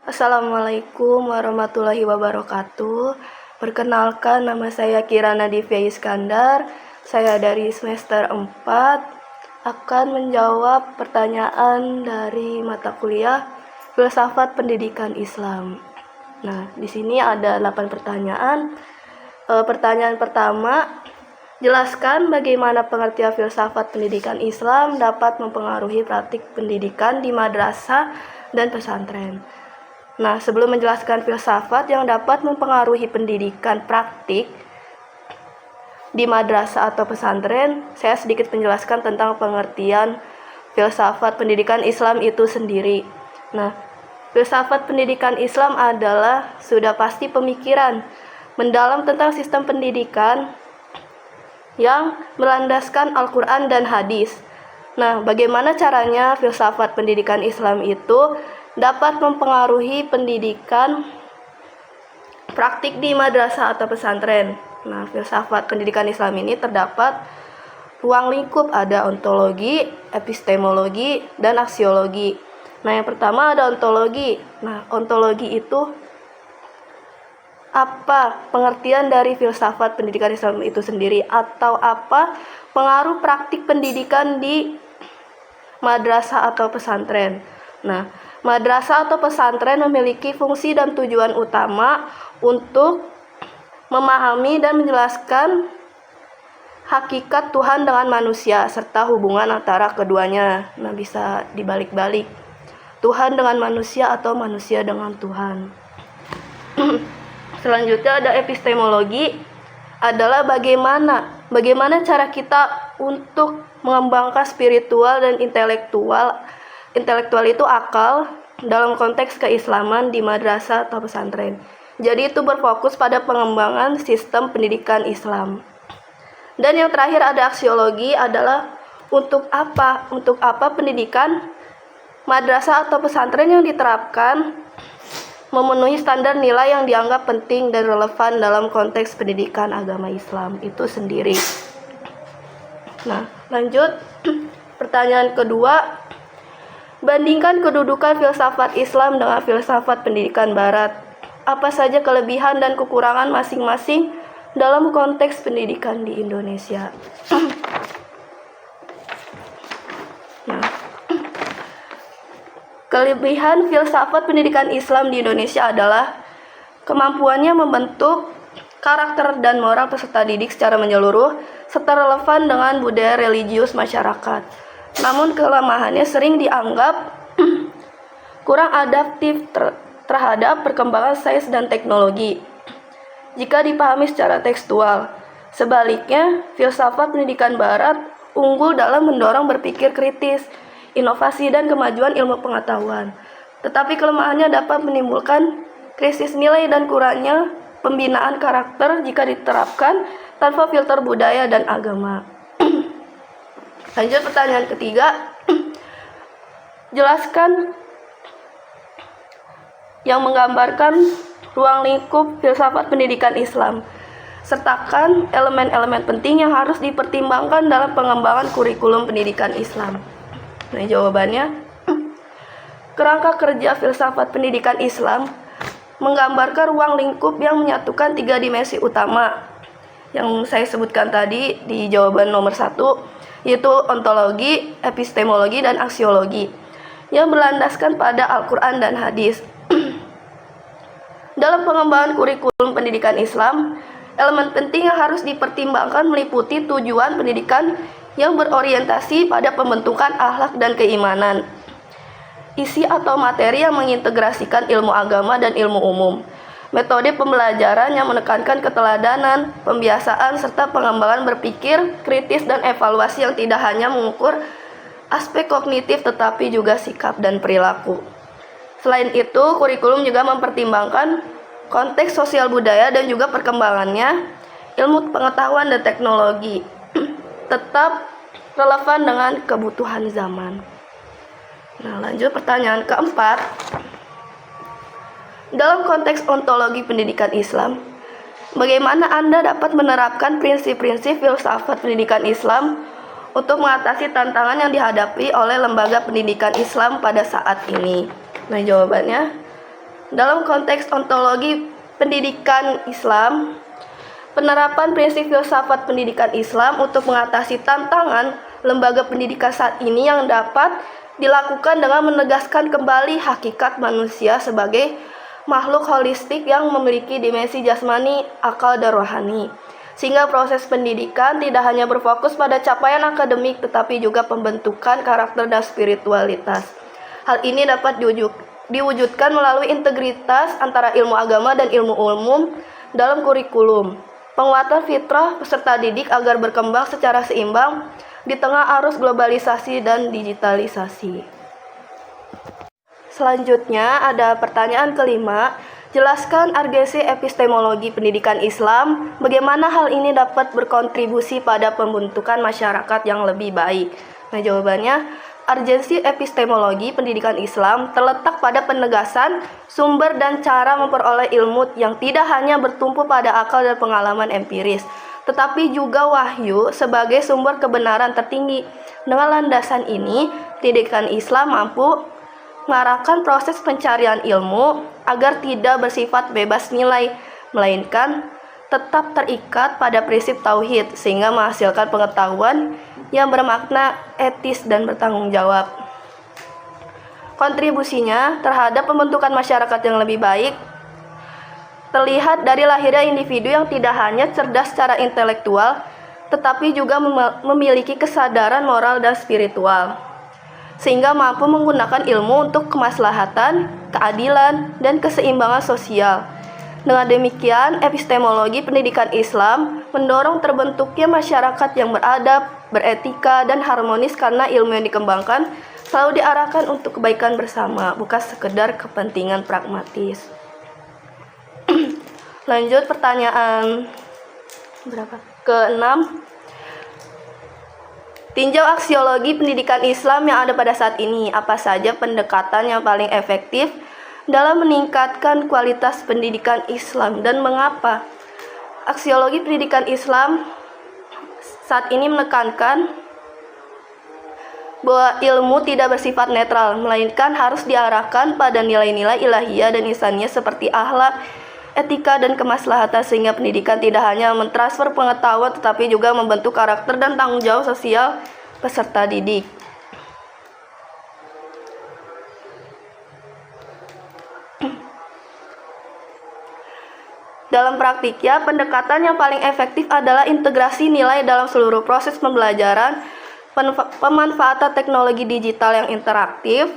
Assalamualaikum warahmatullahi wabarakatuh. Perkenalkan, nama saya Kirana Divya Iskandar. Saya dari semester 4 akan menjawab pertanyaan dari mata kuliah Filsafat Pendidikan Islam. Nah, di sini ada 8 pertanyaan. Pertanyaan pertama, jelaskan bagaimana pengertian filsafat pendidikan Islam dapat mempengaruhi praktik pendidikan di madrasah dan pesantren. Nah, sebelum menjelaskan filsafat yang dapat mempengaruhi pendidikan praktik di madrasah atau pesantren, saya sedikit menjelaskan tentang pengertian filsafat pendidikan Islam itu sendiri. Nah, filsafat pendidikan Islam adalah sudah pasti pemikiran mendalam tentang sistem pendidikan yang berlandaskan Al-Quran dan hadis. Nah, bagaimana caranya filsafat pendidikan Islam itu dapat mempengaruhi pendidikan praktik di madrasah atau pesantren? Nah, filsafat pendidikan Islam ini terdapat ruang lingkup, ada ontologi, epistemologi, dan aksiologi. Nah, yang pertama ada ontologi. Nah, ontologi itu apa pengertian dari filsafat pendidikan Islam itu sendiri, atau apa pengaruh praktik pendidikan di madrasah atau pesantren. Nah, madrasah atau pesantren memiliki fungsi dan tujuan utama untuk memahami dan menjelaskan hakikat Tuhan dengan manusia serta hubungan antara keduanya. Nah, bisa dibalik-balik, Tuhan dengan manusia atau manusia dengan Tuhan. Selanjutnya ada epistemologi, adalah bagaimana cara kita untuk mengembangkan spiritual dan intelektual. Intelektual itu akal dalam konteks keislaman di madrasah atau pesantren. Jadi itu berfokus pada pengembangan sistem pendidikan Islam. Dan yang terakhir ada aksiologi, adalah untuk apa pendidikan madrasah atau pesantren yang diterapkan memenuhi standar nilai yang dianggap penting dan relevan dalam konteks pendidikan agama Islam itu sendiri. Nah, lanjut. Pertanyaan kedua, bandingkan kedudukan filsafat Islam dengan filsafat pendidikan Barat. Apa saja kelebihan dan kekurangan masing-masing dalam konteks pendidikan di Indonesia? Nah, kelebihan filsafat pendidikan Islam di Indonesia adalah kemampuannya membentuk karakter dan moral peserta didik secara menyeluruh serta relevan dengan budaya religius masyarakat. Namun kelemahannya sering dianggap kurang adaptif terhadap perkembangan sains dan teknologi jika dipahami secara tekstual. Sebaliknya, filsafat pendidikan Barat unggul dalam mendorong berpikir kritis, inovasi, dan kemajuan ilmu pengetahuan. Tetapi kelemahannya dapat menimbulkan krisis nilai dan kurangnya pembinaan karakter jika diterapkan tanpa filter budaya dan agama. Lanjut pertanyaan ketiga, jelaskan yang menggambarkan ruang lingkup filsafat pendidikan Islam. Sertakan elemen-elemen penting yang harus dipertimbangkan dalam pengembangan kurikulum pendidikan Islam. Nah, jawabannya, kerangka kerja filsafat pendidikan Islam menggambarkan ruang lingkup yang menyatukan 3 dimensi utama yang saya sebutkan tadi di jawaban nomor 1, yaitu ontologi, epistemologi, dan aksiologi yang berlandaskan pada Al-Quran dan hadis. Dalam pengembangan kurikulum pendidikan Islam, elemen penting yang harus dipertimbangkan meliputi tujuan pendidikan yang berorientasi pada pembentukan akhlak dan keimanan, isi atau materi yang mengintegrasikan ilmu agama dan ilmu umum, metode pembelajaran yang menekankan keteladanan, pembiasaan, serta pengembangan berpikir kritis dan evaluasi yang tidak hanya mengukur aspek kognitif tetapi juga sikap dan perilaku. Selain itu, kurikulum juga mempertimbangkan konteks sosial budaya dan juga perkembangannya ilmu pengetahuan dan teknologi tetap relevan dengan kebutuhan zaman. Nah, lanjut pertanyaan keempat. Dalam konteks ontologi pendidikan Islam, bagaimana Anda dapat menerapkan prinsip-prinsip filsafat pendidikan Islam untuk mengatasi tantangan yang dihadapi oleh lembaga pendidikan Islam pada saat ini? Nah, jawabannya, Dalam konteks ontologi pendidikan Islam, penerapan prinsip filsafat pendidikan Islam untuk mengatasi tantangan lembaga pendidikan saat ini yang dapat dilakukan dengan menegaskan kembali hakikat manusia sebagai makhluk holistik yang memiliki dimensi jasmani, akal, dan rohani. Sehingga proses pendidikan tidak hanya berfokus pada capaian akademik tetapi juga pembentukan karakter dan spiritualitas. Hal ini dapat diwujudkan melalui integritas antara ilmu agama dan ilmu umum dalam kurikulum. Penguatan fitrah peserta didik agar berkembang secara seimbang di tengah arus globalisasi dan digitalisasi. Selanjutnya ada pertanyaan kelima. Jelaskan urgensi epistemologi pendidikan Islam, bagaimana hal ini dapat berkontribusi pada pembentukan masyarakat yang lebih baik. Nah, jawabannya, urgensi epistemologi pendidikan Islam terletak pada penegasan sumber dan cara memperoleh ilmu yang tidak hanya bertumpu pada akal dan pengalaman empiris, tetapi juga wahyu sebagai sumber kebenaran tertinggi. Dengan landasan ini, pendidikan Islam mampu mengarahkan proses pencarian ilmu agar tidak bersifat bebas nilai, melainkan tetap terikat pada prinsip tauhid sehingga menghasilkan pengetahuan yang bermakna etis dan bertanggung jawab. Kontribusinya terhadap pembentukan masyarakat yang lebih baik terlihat dari lahirnya individu yang tidak hanya cerdas secara intelektual, tetapi juga memiliki kesadaran moral dan spiritual, sehingga mampu menggunakan ilmu untuk kemaslahatan, keadilan, dan keseimbangan sosial. Dengan demikian, epistemologi pendidikan Islam mendorong terbentuknya masyarakat yang beradab, beretika, dan harmonis karena ilmu yang dikembangkan selalu diarahkan untuk kebaikan bersama, bukan sekedar kepentingan pragmatis. Lanjut pertanyaan ke-6. Tinjau aksiologi pendidikan Islam yang ada pada saat ini. Apa saja pendekatan yang paling efektif dalam meningkatkan kualitas pendidikan Islam dan mengapa? Aksiologi pendidikan Islam saat ini menekankan bahwa ilmu tidak bersifat netral, melainkan harus diarahkan pada nilai-nilai ilahiyah dan insaniyah seperti akhlak, etika, dan kemaslahatan, sehingga pendidikan tidak hanya mentransfer pengetahuan tetapi juga membentuk karakter dan tanggung jawab sosial peserta didik. Dalam praktiknya, pendekatan yang paling efektif adalah integrasi nilai dalam seluruh proses pembelajaran, pemanfaatan teknologi digital yang interaktif,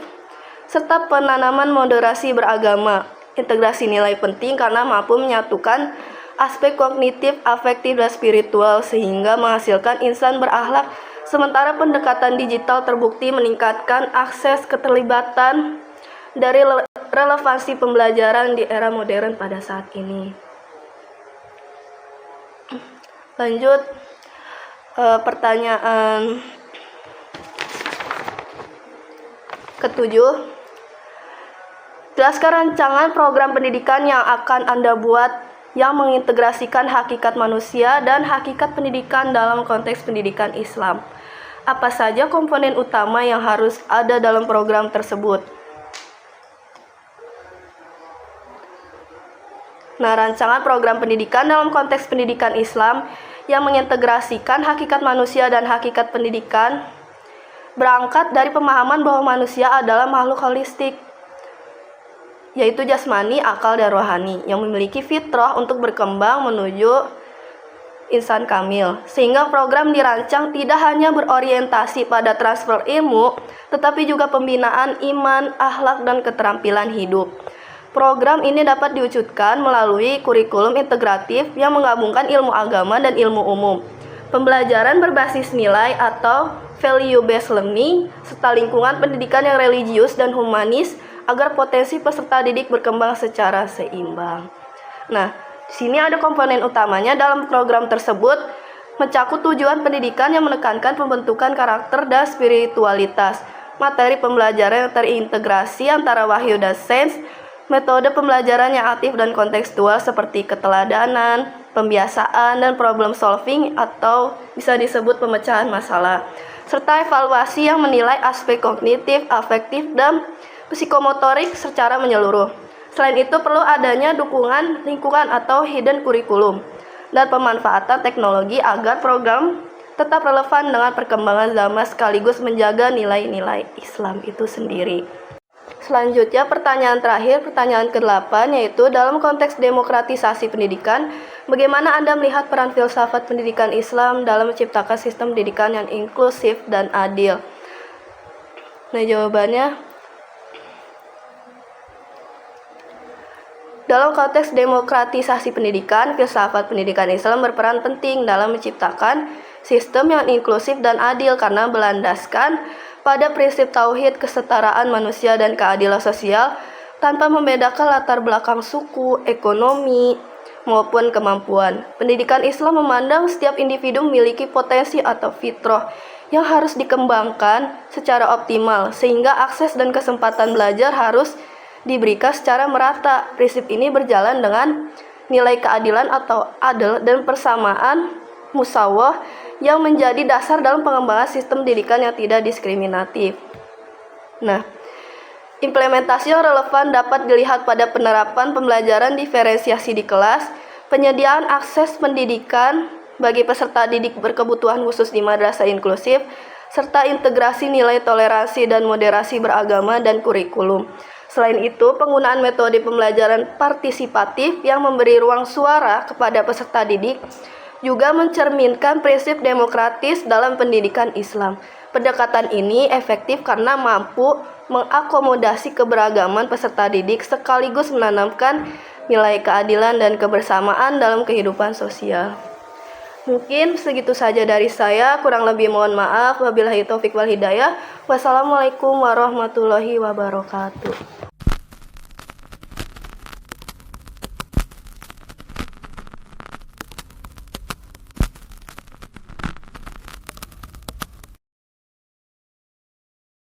serta penanaman moderasi beragama. Integrasi nilai penting karena mampu menyatukan aspek kognitif, afektif, dan spiritual sehingga menghasilkan insan berakhlak, sementara pendekatan digital terbukti meningkatkan akses keterlibatan dari relevansi pembelajaran di era modern pada saat ini. Lanjut pertanyaan ke-7. Jelaskan rancangan program pendidikan yang akan Anda buat yang mengintegrasikan hakikat manusia dan hakikat pendidikan dalam konteks pendidikan Islam. Apa saja komponen utama yang harus ada dalam program tersebut? Nah, rancangan program pendidikan dalam konteks pendidikan Islam yang mengintegrasikan hakikat manusia dan hakikat pendidikan berangkat dari pemahaman bahwa manusia adalah makhluk holistik, yaitu jasmani, akal, dan rohani yang memiliki fitrah untuk berkembang menuju insan kamil. Sehingga program dirancang tidak hanya berorientasi pada transfer ilmu, tetapi juga pembinaan iman, akhlak, dan keterampilan hidup. Program ini dapat diwujudkan melalui kurikulum integratif yang menggabungkan ilmu agama dan ilmu umum, pembelajaran berbasis nilai atau value-based learning, serta lingkungan pendidikan yang religius dan humanis agar potensi peserta didik berkembang secara seimbang. Nah, di sini ada komponen utamanya dalam program tersebut mencakup tujuan pendidikan yang menekankan pembentukan karakter dan spiritualitas, materi pembelajaran yang terintegrasi antara wahyu dan sains, metode pembelajaran yang aktif dan kontekstual seperti keteladanan, pembiasaan, dan problem solving atau bisa disebut pemecahan masalah, serta evaluasi yang menilai aspek kognitif, afektif, dan psikomotorik secara menyeluruh. Selain itu perlu adanya dukungan lingkungan atau hidden curriculum dan pemanfaatan teknologi agar program tetap relevan dengan perkembangan zaman sekaligus menjaga nilai-nilai Islam itu sendiri. Selanjutnya pertanyaan terakhir, pertanyaan ke-8, yaitu dalam konteks demokratisasi pendidikan, bagaimana Anda melihat peran filsafat pendidikan Islam dalam menciptakan sistem pendidikan yang inklusif dan adil? Nah, jawabannya, dalam konteks demokratisasi pendidikan, filsafat pendidikan Islam berperan penting dalam menciptakan sistem yang inklusif dan adil karena berlandaskan pada prinsip tauhid, kesetaraan manusia, dan keadilan sosial tanpa membedakan latar belakang suku, ekonomi, maupun kemampuan. Pendidikan Islam memandang setiap individu memiliki potensi atau fitrah yang harus dikembangkan secara optimal, sehingga akses dan kesempatan belajar harus diberikan secara merata. Prinsip ini berjalan dengan nilai keadilan atau adil dan persamaan musawah yang menjadi dasar dalam pengembangan sistem pendidikan yang tidak diskriminatif. Nah, implementasi yang relevan dapat dilihat pada penerapan pembelajaran diferensiasi di kelas, penyediaan akses pendidikan bagi peserta didik berkebutuhan khusus di madrasah inklusif, serta integrasi nilai toleransi dan moderasi beragama dan kurikulum. Selain itu, penggunaan metode pembelajaran partisipatif yang memberi ruang suara kepada peserta didik juga mencerminkan prinsip demokratis dalam pendidikan Islam. Pendekatan ini efektif karena mampu mengakomodasi keberagaman peserta didik sekaligus menanamkan nilai keadilan dan kebersamaan dalam kehidupan sosial. Mungkin segitu saja dari saya, kurang lebih mohon maaf. Wabillahi taufik wal hidayah. Wassalamualaikum warahmatullahi wabarakatuh.